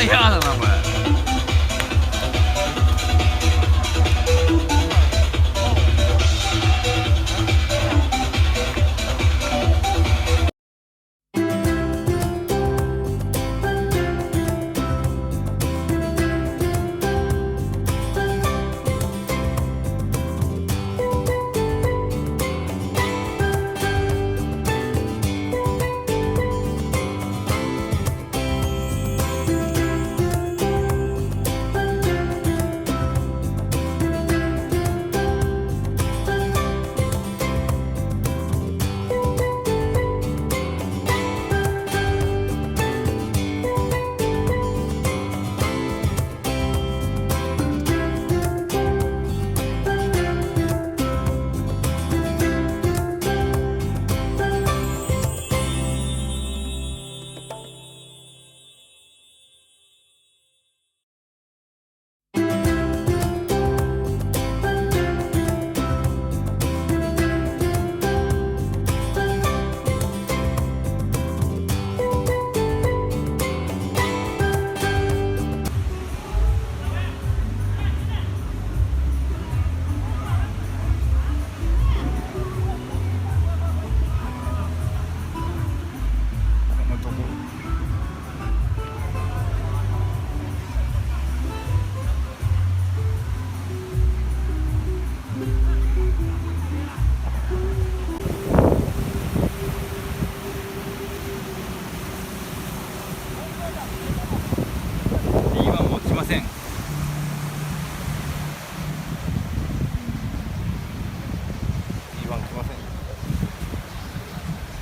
イヤーだなこれ。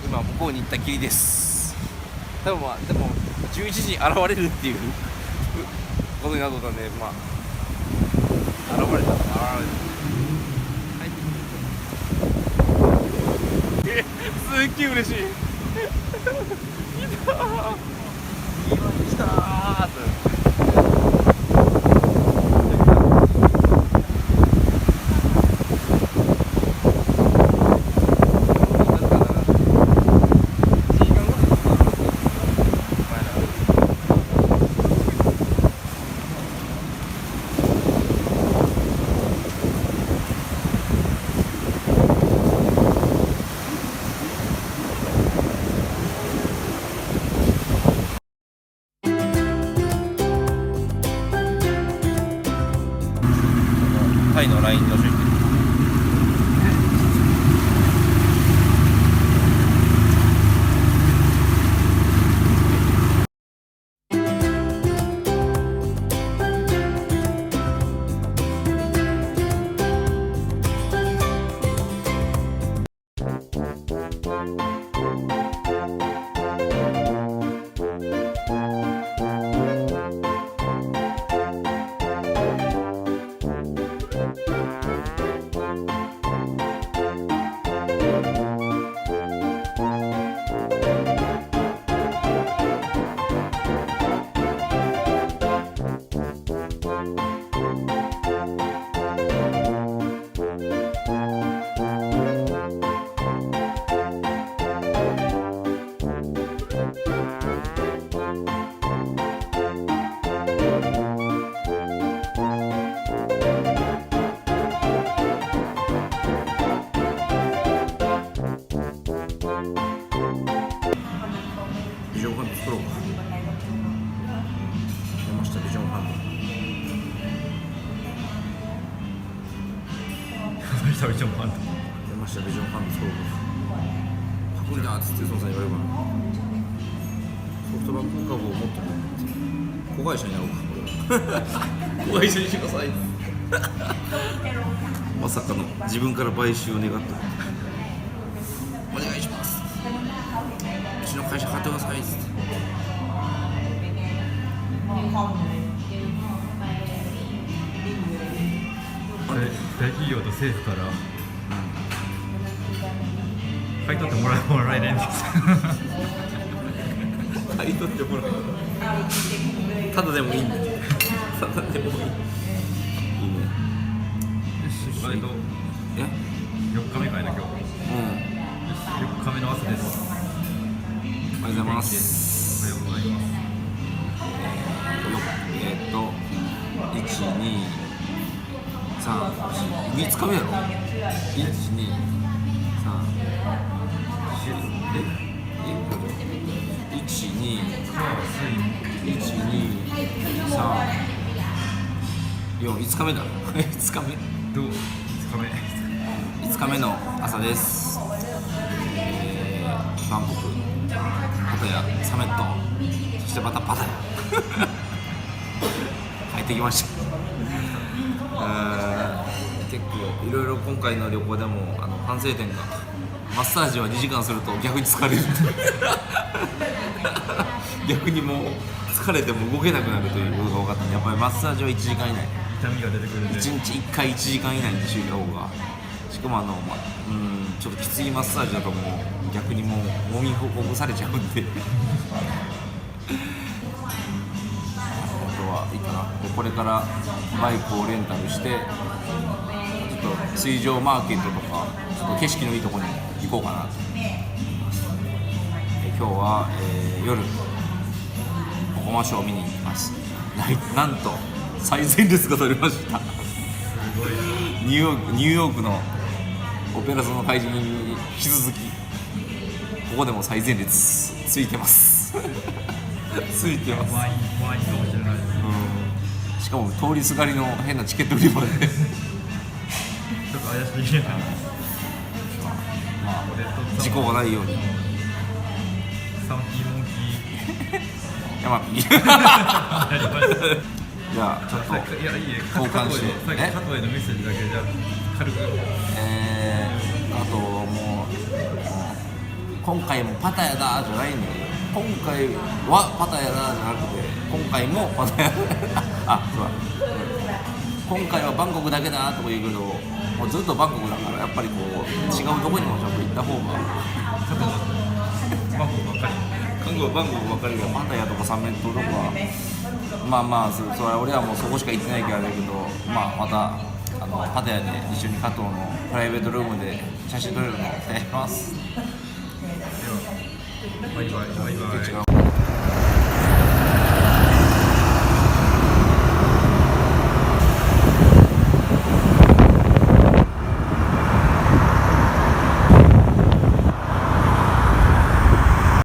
今向こうに行ったきりです。多分でも11時に現れるっていうことになったんで、現れた。すっげえ嬉しい。来たー。今来たーと。タイの LINE の集計ビジョンファンド作ろうか。出ましたビジョンファンド。出ましたビジョンファンド。出ましたビジョンファンド作ろうか。かっこいいなっつってそのさん言われるから。ソフトバンク株を持ってる子会社になろうか。子会社にしてください。まさかの自分から買収を願ってお願いします。うちの会社買ってくださいっつって。大企業と政府から買い取ってもらえないんです。買い取ってもらえただでもいいんだよ。ただでもいい。いいね。よし、4日目かいな今日。4日目の朝です。おはようございます。おはようございます。1、2、3、4、5日目やろ。1、2、3、1、2、3、4、5日目だ。5日目。どう？5日目の朝です。バンコク、パタヤ、サメット、そしてまたパタヤ。帰ってきました。結構いろいろ今回の旅行でも反省点が、マッサージは2時間すると逆に疲れる。逆にもう疲れても動けなくなるということが多かったんで、やっぱりマッサージは1時間以内、痛みが出てくるんで1日1回1時間以内に終了が、しかもちょっときついマッサージだともう逆にもう揉みほぐされちゃうんで。あとはいいかな。これからバイクをレンタルしてちょっと水上マーケットとかちょっと景色のいいところに行こうかなと思います。今日は、夜ココマショーを見に行きます。なんと最前列が取れました。ニューヨークのオペラ座の会場に引き続きここでも最前列ついてます。ついてます。満員かもしれない。しかも通りすがりの変なチケット売り場で。ちょっと怪しいね。まあ事故がないように。サンピーモンキー。ヤマピー。じゃあちょっと交換して。加藤へのメッセージだけじゃ軽く。あともう今回もパタヤだじゃないんだよ。今回はパタヤだじゃなくて今回もパタヤ。あ、そうだ。今回はバンコクだけだとか言うけど、もうずっとバンコクだからやっぱりこう違うとこにもちょっと行った方がバンコクばっかりバンコクばっかりがパタヤとかサメットとかまあそれは俺はもうそこしか行ってないからだけど、またパタヤで一緒に加藤のプライベートルームで写真撮れるのを期待します。バイバイ。